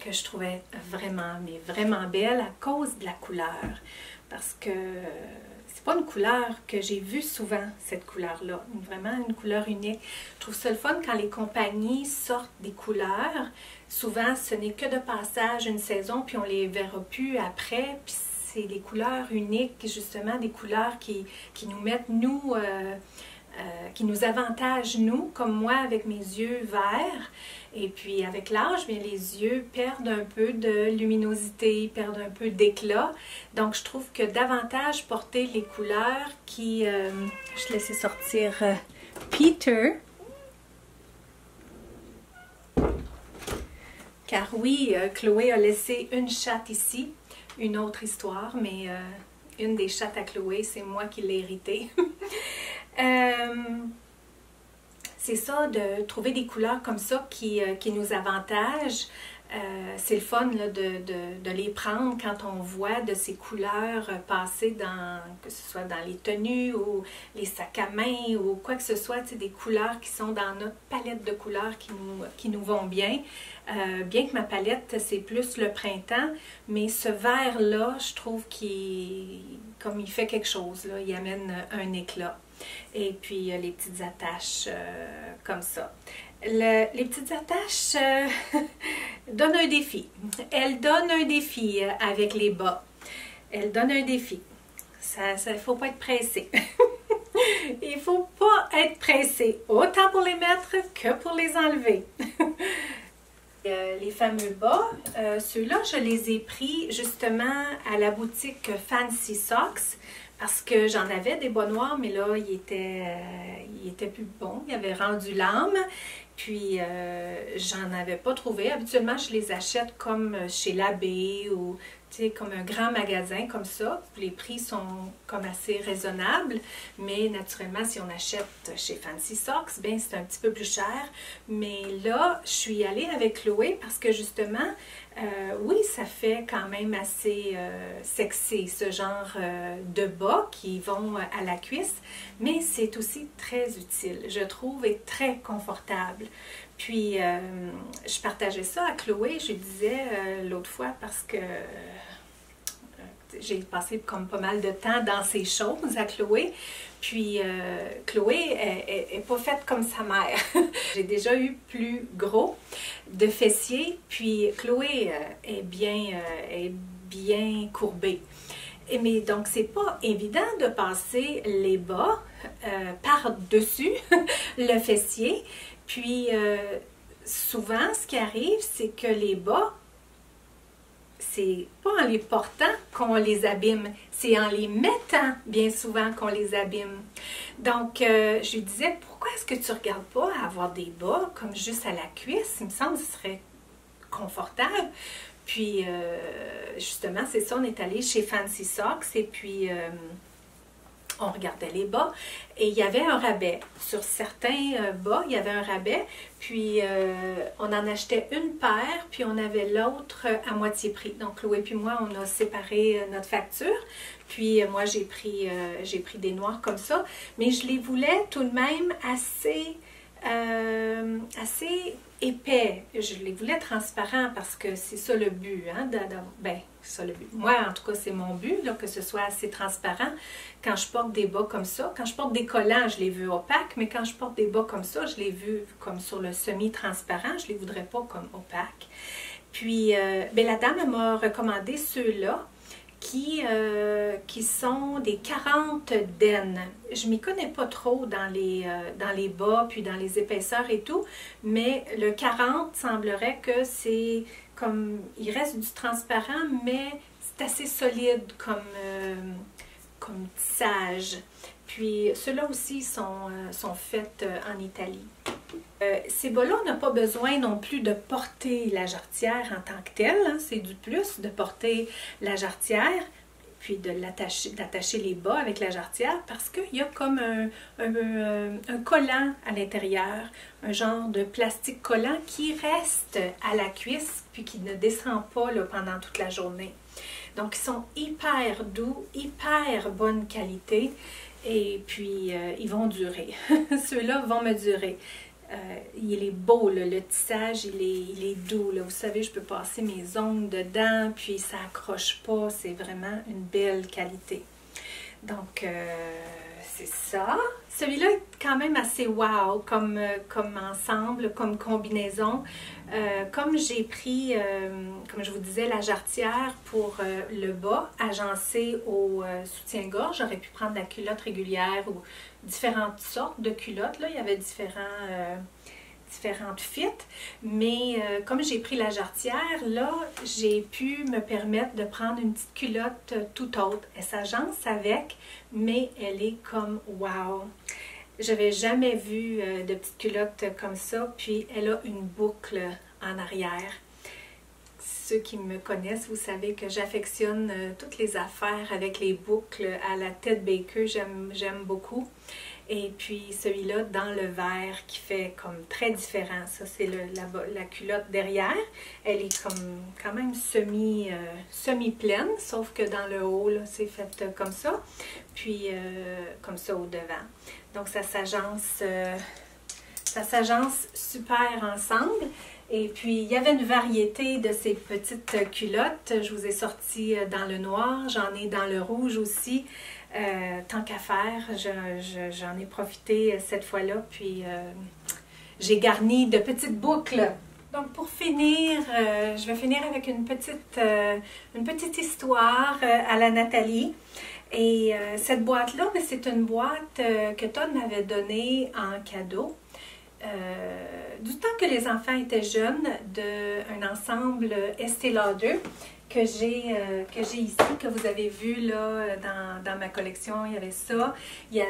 que je trouvais vraiment, mais vraiment belle à cause de la couleur. Parce que c'est pas une couleur que j'ai vue souvent, cette couleur-là. Vraiment une couleur unique. Je trouve ça le fun quand les compagnies sortent des couleurs. Souvent, ce n'est que de passage une saison, puis on les verra plus après. Puis c'est des couleurs uniques, justement, des couleurs qui nous mettent, nous, qui nous avantagent, nous, comme moi, avec mes yeux verts. Et puis, avec l'âge, bien, les yeux perdent un peu de luminosité, perdent un peu d'éclat. Donc, je trouve que davantage porter les couleurs qui... je laissais sortir Peter. Car oui, Chloé a laissé une chatte ici. Une autre histoire, mais une des chattes à Chloé, c'est moi qui l'ai héritée. C'est ça, de trouver des couleurs comme ça qui nous avantagent. C'est le fun là, de les prendre quand on voit de ces couleurs passer dans, que ce soit dans les tenues ou les sacs à main ou quoi que ce soit, des couleurs qui sont dans notre palette de couleurs qui nous vont bien. Bien que ma palette, c'est plus le printemps, mais ce vert-là, je trouve comme il fait quelque chose, là, il amène un éclat. Et puis, les petites attaches comme ça. Les petites attaches donnent un défi. Elles donnent un défi avec les bas. Elles donnent un défi. Il ne faut pas être pressé. Il ne faut pas être pressé, autant pour les mettre que pour les enlever. Les fameux bas, ceux-là, je les ai pris justement à la boutique Fancy Socks parce que j'en avais des bas noirs, mais là, il était plus bon, il avait rendu l'âme, puis j'en avais pas trouvé. Habituellement, je les achète comme chez l'Abbé ou comme un grand magasin comme ça. Les prix sont comme assez raisonnables, mais naturellement, si on achète chez Fancy Socks, bien, c'est un petit peu plus cher. Mais là, je suis allée avec Chloé parce que justement, oui, ça fait quand même assez sexy, ce genre de bas qui vont à la cuisse, mais c'est aussi très utile, je trouve, et très confortable. Puis, je partageais ça à Chloé, je lui disais l'autre fois parce que j'ai passé comme pas mal de temps dans ces choses à Chloé. Puis, Chloé est pas faite comme sa mère. J'ai déjà eu plus gros de fessiers, puis Chloé est bien courbée. Mais donc, c'est pas évident de passer les bas par-dessus le fessier. Puis, souvent, ce qui arrive, c'est que les bas, c'est pas en les portant qu'on les abîme, c'est en les mettant bien souvent qu'on les abîme. Donc, je lui disais, pourquoi est-ce que tu ne regardes pas à avoir des bas comme juste à la cuisse? Il me semble que ce serait confortable. Puis, justement, c'est ça, on est allé chez Fancy Socks et puis on regardait les bas et il y avait un rabais. Sur certains bas, il y avait un rabais, puis on en achetait une paire, puis on avait l'autre à moitié prix. Donc, Chloé puis moi, on a séparé notre facture, puis moi, j'ai pris des noirs comme ça, mais je les voulais tout de même assez épais. Je les voulais transparents parce que c'est ça le but, hein, c'est ça le but. Moi, en tout cas, c'est mon but, là, que ce soit assez transparent. Quand je porte des bas comme ça, quand je porte des collants, je les veux opaques, mais quand je porte des bas comme ça, je les veux comme sur le semi-transparent, je les voudrais pas comme opaques. Puis, la dame m'a recommandé ceux-là qui sont des 40 den. Je m'y connais pas trop dans les bas, puis dans les épaisseurs et tout, mais le 40 semblerait que c'est comme, il reste du transparent, mais c'est assez solide comme tissage. Puis ceux-là aussi sont faits en Italie. Ces bas-là, on n'a pas besoin non plus de porter la jarretière en tant que telle, hein. C'est du plus de porter la jarretière, puis d'attacher les bas avec la jarretière, parce qu'il y a comme un collant à l'intérieur, un genre de plastique collant qui reste à la cuisse, puis qui ne descend pas là, pendant toute la journée. Donc, ils sont hyper doux, hyper bonne qualité. Et puis, ils vont durer. Ceux-là vont me durer. Il est beau, là, le tissage, il est doux. Là. Vous savez, je peux passer mes ongles dedans, puis ça accroche pas. C'est vraiment une belle qualité. Donc, c'est ça. Celui-là est quand même assez wow comme ensemble, comme combinaison. Comme j'ai pris, comme je vous disais, la jarretière pour le bas, agencée au soutien-gorge, j'aurais pu prendre la culotte régulière ou différentes sortes de culottes. Là, il y avait différentes fits, mais comme j'ai pris la jarretière, là, j'ai pu me permettre de prendre une petite culotte tout autre. Elle s'agence avec, mais elle est comme wow! Je n'avais jamais vu de petite culotte comme ça, puis elle a une boucle en arrière. Ceux qui me connaissent, vous savez que j'affectionne toutes les affaires avec les boucles à la Ted Baker, j'aime beaucoup. Et puis celui-là dans le vert qui fait comme très différent. Ça, c'est la culotte derrière. Elle est comme quand même semi-pleine, sauf que dans le haut, c'est fait comme ça. Puis comme ça au devant. Donc ça s'agence super ensemble. Et puis, il y avait une variété de ces petites culottes. Je vous ai sorti dans le noir, j'en ai dans le rouge aussi. Tant qu'à faire, j'en ai profité cette fois-là, puis j'ai garni de petites boucles. Donc pour finir, je vais finir avec une petite histoire à la Nathalie. Et cette boîte-là, c'est une boîte que Todd m'avait donnée en cadeau. Du temps que les enfants étaient jeunes, d'un ensemble Estée Lauder que j'ai ici, que vous avez vu là dans ma collection. Il y avait ça, il y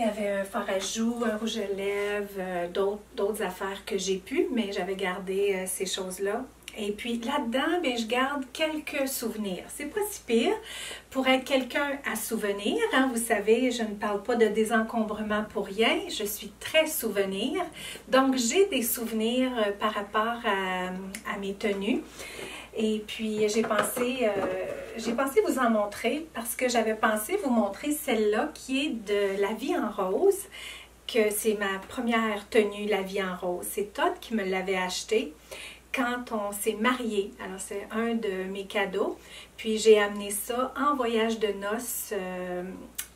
avait un fard à joues, un rouge à lèvres, d'autres affaires que j'ai pu, mais j'avais gardé ces choses-là. Et puis là-dedans, je garde quelques souvenirs. C'est pas si pire pour être quelqu'un à souvenir. Hein? Vous savez, je ne parle pas de désencombrement pour rien. Je suis très souvenir. Donc, j'ai des souvenirs par rapport à mes tenues. Et puis, j'ai pensé vous en montrer parce que j'avais pensé vous montrer celle-là qui est de La Vie en rose, que c'est ma première tenue La Vie en rose. C'est Todd qui me l'avait achetée quand on s'est mariés. Alors, c'est un de mes cadeaux. Puis, j'ai amené ça en voyage de noces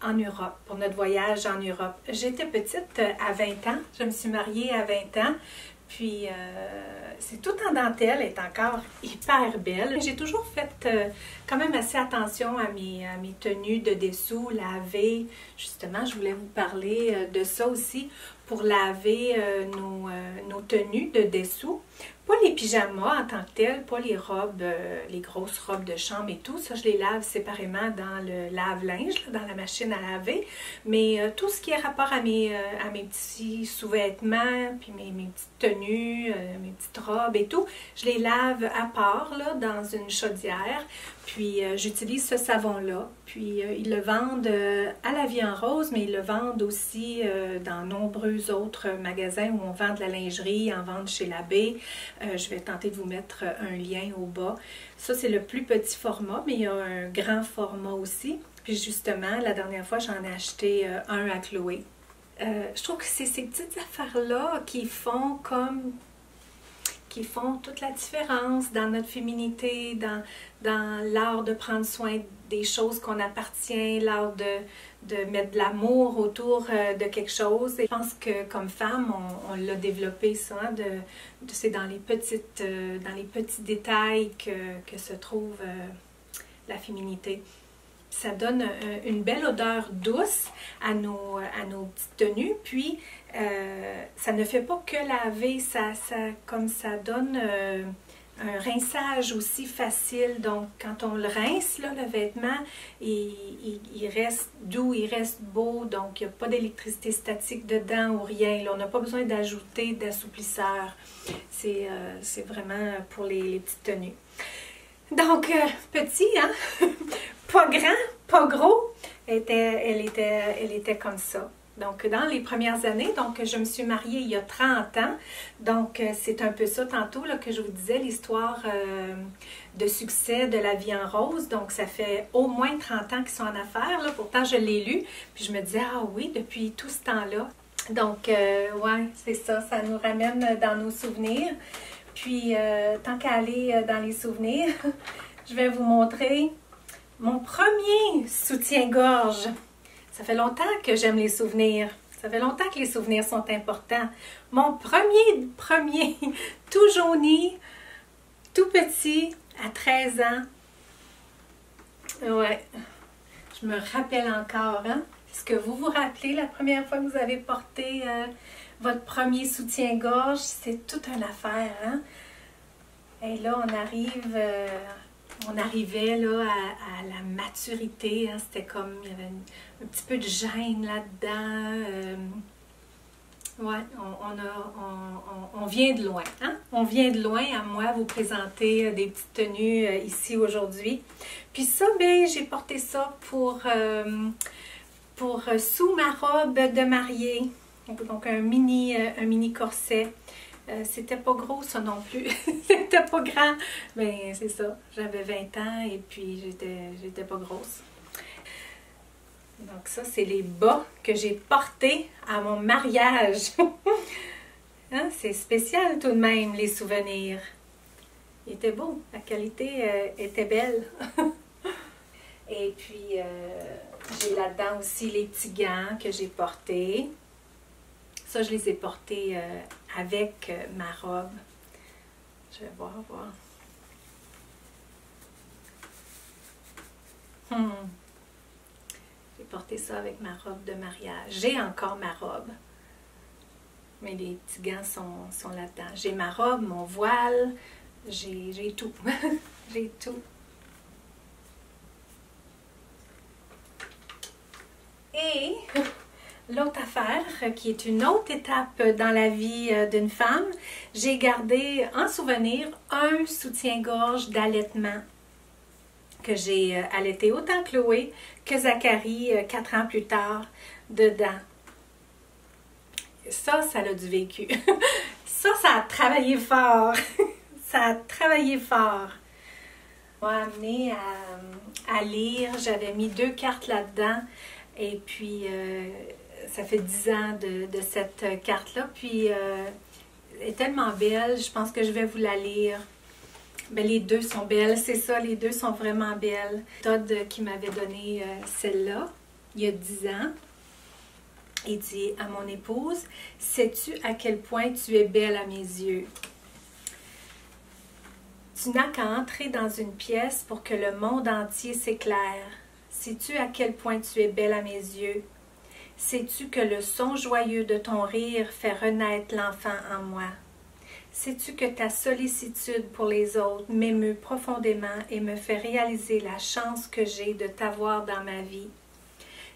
en Europe, pour notre voyage en Europe. J'étais petite à 20 ans. Je me suis mariée à 20 ans. Puis, c'est tout en dentelle. Elle est encore hyper belle. J'ai toujours fait quand même assez attention à mes tenues de dessous, laver. Justement, je voulais vous parler de ça aussi, pour laver nos tenues de dessous. Pas les pyjamas en tant que tels, pas les robes, les grosses robes de chambre et tout. Ça, je les lave séparément dans le lave-linge, dans la machine à laver. Mais tout ce qui est rapport à mes petits sous-vêtements, puis mes petites tenues, mes petites robes et tout, je les lave à part, là, dans une chaudière. Puis, j'utilise ce savon-là. Puis, ils le vendent à La Vie en rose, mais ils le vendent aussi dans nombreux autres magasins où on vend de la lingerie, en vente chez Labbé. Je vais tenter de vous mettre un lien au bas. Ça, c'est le plus petit format, mais il y a un grand format aussi. Puis, justement, la dernière fois, j'en ai acheté un à Chloé. Je trouve que c'est ces petites affaires-là qui font toute la différence dans notre féminité, dans l'art de prendre soin des choses qu'on appartient, l'art de mettre de l'amour autour de quelque chose. Et je pense que comme femme, on l'a développé ça, c'est dans les petits détails que se trouve la féminité. Ça donne une belle odeur douce à nos petites tenues. Puis, ça ne fait pas que laver, ça donne un rinçage aussi facile. Donc, quand on le rince, là, le vêtement, il reste doux, il reste beau. Donc, il n'y a pas d'électricité statique dedans ou rien. Là, on n'a pas besoin d'ajouter d'assouplisseur. C'est vraiment pour les petites tenues. Donc, petit, hein? Pas grand, pas gros. Elle était comme ça. Donc, dans les premières années, donc je me suis mariée il y a 30 ans. Donc, c'est un peu ça tantôt là, que je vous disais, l'histoire de succès de La vie en rose. Donc, ça fait au moins 30 ans qu'ils sont en affaires. Là. Pourtant, je l'ai lu. Puis, je me disais, ah oui, depuis tout ce temps-là. Donc, ouais, c'est ça. Ça nous ramène dans nos souvenirs. Puis, tant qu'à aller dans les souvenirs, je vais vous montrer mon premier soutien-gorge. Ça fait longtemps que j'aime les souvenirs. Ça fait longtemps que les souvenirs sont importants. Mon premier, tout jauni, tout petit, à 13 ans. Ouais, je me rappelle encore. Hein? Est-ce que vous vous rappelez la première fois que vous avez porté votre premier soutien-gorge? C'est toute une affaire. Hein? Et là, on arrivait là, à la maturité, hein. C'était comme, il y avait un petit peu de gêne là-dedans. Ouais, on vient de loin. Hein? On vient de loin à moi vous présenter des petites tenues ici aujourd'hui. Puis ça, ben, j'ai porté ça pour sous ma robe de mariée. Donc un mini corset. C'était pas gros ça non plus, c'était pas grand, mais c'est ça, j'avais 20 ans et puis j'étais pas grosse. Donc ça, c'est les bas que j'ai portés à mon mariage. Hein? C'est spécial tout de même, les souvenirs. Il était beau, la qualité était belle. Et puis, j'ai là-dedans aussi les petits gants que j'ai portés. Ça, je les ai portés avec ma robe. Je vais voir. J'ai porté ça avec ma robe de mariage. J'ai encore ma robe. Mais les petits gants sont là-dedans. J'ai ma robe, mon voile. J'ai tout. J'ai tout. Et l'autre affaire, qui est une autre étape dans la vie d'une femme, j'ai gardé en souvenir un soutien-gorge d'allaitement que j'ai allaité autant Chloé que Zachary 4 ans plus tard dedans. Ça a du vécu. Ça a travaillé fort. Ça a travaillé fort. M'a amené à lire. J'avais mis 2 cartes là-dedans. Et puis, ça fait 10 ans de cette carte-là. Puis, elle est tellement belle. Je pense que je vais vous la lire. Ben, les deux sont belles. C'est ça, les deux sont vraiment belles. Todd qui m'avait donné celle-là, il y a 10 ans. Il dit à mon épouse, « Sais-tu à quel point tu es belle à mes yeux? Tu n'as qu'à entrer dans une pièce pour que le monde entier s'éclaire. Sais-tu à quel point tu es belle à mes yeux? Sais-tu que le son joyeux de ton rire fait renaître l'enfant en moi? Sais-tu que ta sollicitude pour les autres m'émeut profondément et me fait réaliser la chance que j'ai de t'avoir dans ma vie?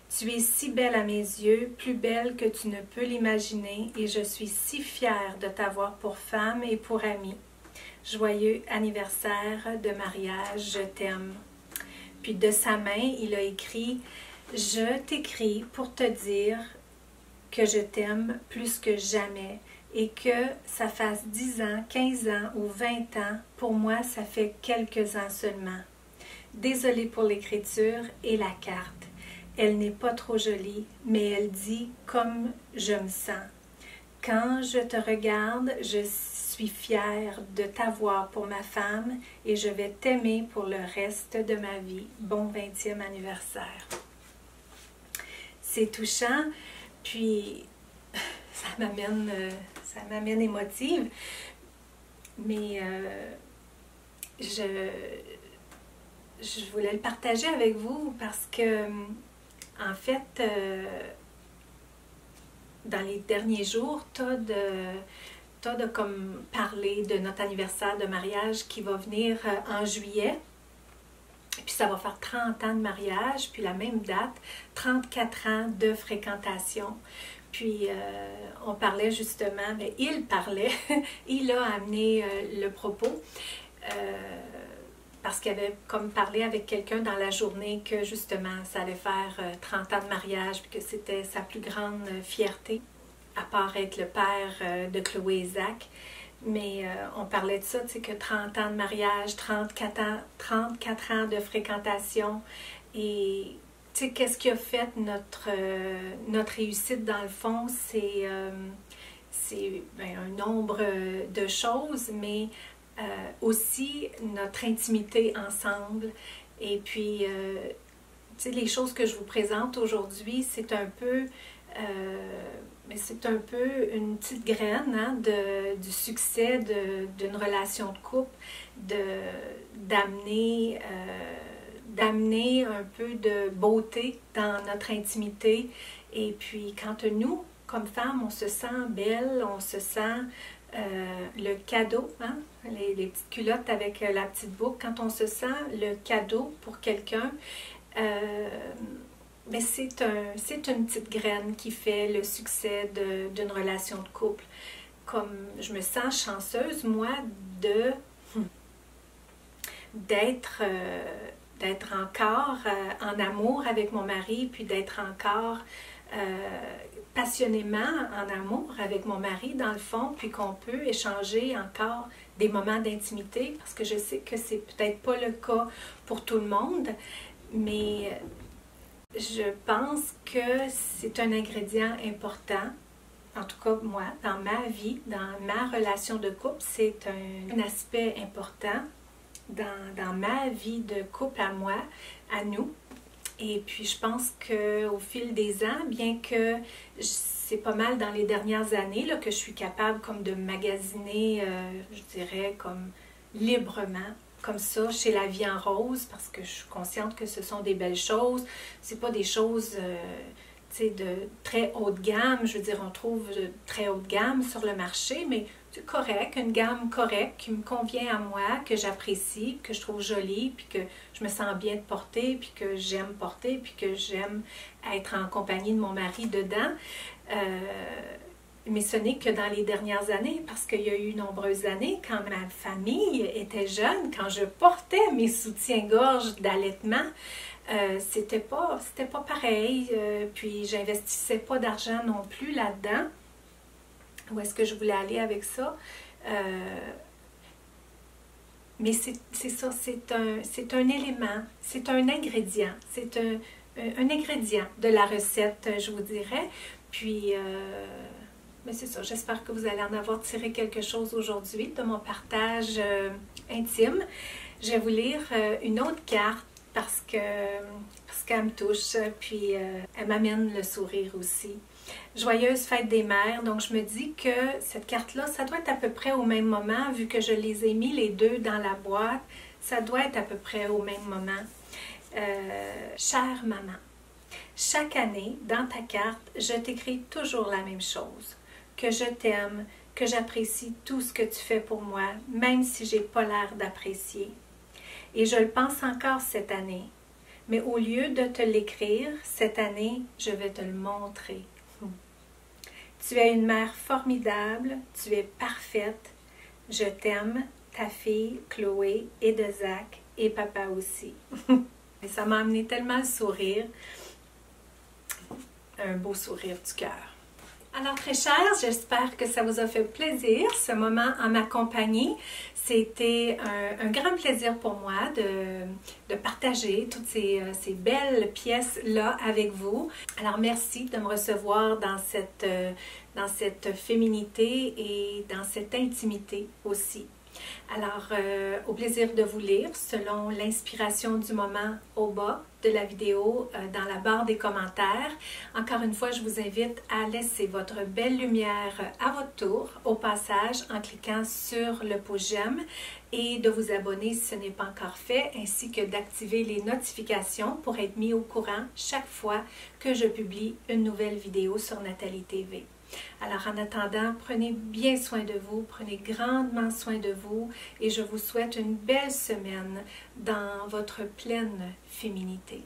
Tu es si belle à mes yeux, plus belle que tu ne peux l'imaginer, et je suis si fière de t'avoir pour femme et pour amie. Joyeux anniversaire de mariage, je t'aime. » Puis de sa main, il a écrit « Je t'écris pour te dire que je t'aime plus que jamais et que ça fasse 10 ans, 15 ans ou 20 ans, pour moi ça fait quelques ans seulement. Désolée pour l'écriture et la carte. Elle n'est pas trop jolie, mais elle dit comme je me sens. Quand je te regarde, je suis fière de t'avoir pour ma femme et je vais t'aimer pour le reste de ma vie. Bon 20e anniversaire. » C'est touchant, puis ça m'amène émotive, mais je voulais le partager avec vous parce que en fait, dans les derniers jours, Todd a comme parlé de notre anniversaire de mariage qui va venir en juillet. Puis ça va faire 30 ans de mariage, puis la même date, 34 ans de fréquentation. Puis on parlait justement, mais il parlait, il a amené le propos. parce qu'elle avait comme parlé avec quelqu'un dans la journée que justement ça allait faire 30 ans de mariage puis que c'était sa plus grande fierté, à part être le père de Chloé et Zach. Mais on parlait de ça, tu sais, que 30 ans de mariage, 34 ans de fréquentation. Et tu sais, qu'est-ce qui a fait notre réussite dans le fond, c'est un nombre de choses, mais aussi notre intimité ensemble. Et puis, tu sais, les choses que je vous présente aujourd'hui, c'est un peu une petite graine hein, du succès d'une relation de couple, d'amener un peu de beauté dans notre intimité. Et puis, quand nous, comme femmes, on se sent belle, on se sent le cadeau, hein, les petites culottes avec la petite boucle, quand on se sent le cadeau pour quelqu'un, mais c'est une petite graine qui fait le succès d'une relation de couple. Comme je me sens chanceuse, moi, d'être encore en amour avec mon mari, puis d'être encore passionnément en amour avec mon mari, dans le fond, puis qu'on peut échanger encore des moments d'intimité, parce que je sais que c'est peut-être pas le cas pour tout le monde, mais je pense que c'est un ingrédient important, en tout cas moi, dans ma vie, dans ma relation de couple, c'est un aspect important dans ma vie de couple à moi, à nous. Et puis je pense qu'au fil des ans, bien que c'est pas mal dans les dernières années là, que je suis capable comme de magasiner, je dirais, comme librement, comme ça, chez La Vie en Rose, parce que je suis consciente que ce sont des belles choses. C'est pas des choses de très haut de gamme. Je veux dire, on trouve de très haut de gamme sur le marché, mais c'est correct, une gamme correcte qui me convient à moi, que j'apprécie, que je trouve jolie, puis que je me sens bien de porter, puis que j'aime porter, puis que j'aime être en compagnie de mon mari dedans. Mais ce n'est que dans les dernières années, parce qu'il y a eu nombreuses années, quand ma famille était jeune, quand je portais mes soutiens-gorge d'allaitement, c'était pas pareil, puis j'investissais pas d'argent non plus là-dedans. Où est-ce que je voulais aller avec ça? Mais c'est ça, c'est un élément, c'est un ingrédient, c'est un ingrédient de la recette, je vous dirais. Puis, mais c'est ça, j'espère que vous allez en avoir tiré quelque chose aujourd'hui de mon partage intime. Je vais vous lire une autre carte parce qu'elle me touche, puis elle m'amène le sourire aussi. Joyeuse fête des mères. Donc, je me dis que cette carte-là, ça doit être à peu près au même moment, vu que je les ai mis les deux dans la boîte. Ça doit être à peu près au même moment. Chère maman, chaque année, dans ta carte, je t'écris toujours la même chose. Que je t'aime, que j'apprécie tout ce que tu fais pour moi, même si j'ai pas l'air d'apprécier. Et je le pense encore cette année. Mais au lieu de te l'écrire, cette année, je vais te le montrer. Tu es une mère formidable, tu es parfaite. Je t'aime, ta fille Chloé et de Zach et papa aussi. Et ça m'a amené tellement le sourire, un beau sourire du cœur. Alors très chers, j'espère que ça vous a fait plaisir ce moment en ma compagnie. C'était un grand plaisir pour moi de partager toutes ces belles pièces-là avec vous. Alors merci de me recevoir dans cette féminité et dans cette intimité aussi. Alors, au plaisir de vous lire selon l'inspiration du moment au bas de la vidéo, dans la barre des commentaires. Encore une fois, je vous invite à laisser votre belle lumière à votre tour au passage en cliquant sur le pouce j'aime et de vous abonner si ce n'est pas encore fait, ainsi que d'activer les notifications pour être mis au courant chaque fois que je publie une nouvelle vidéo sur Nathalie TV. Alors en attendant, prenez bien soin de vous, prenez grandement soin de vous et je vous souhaite une belle semaine dans votre pleine féminité.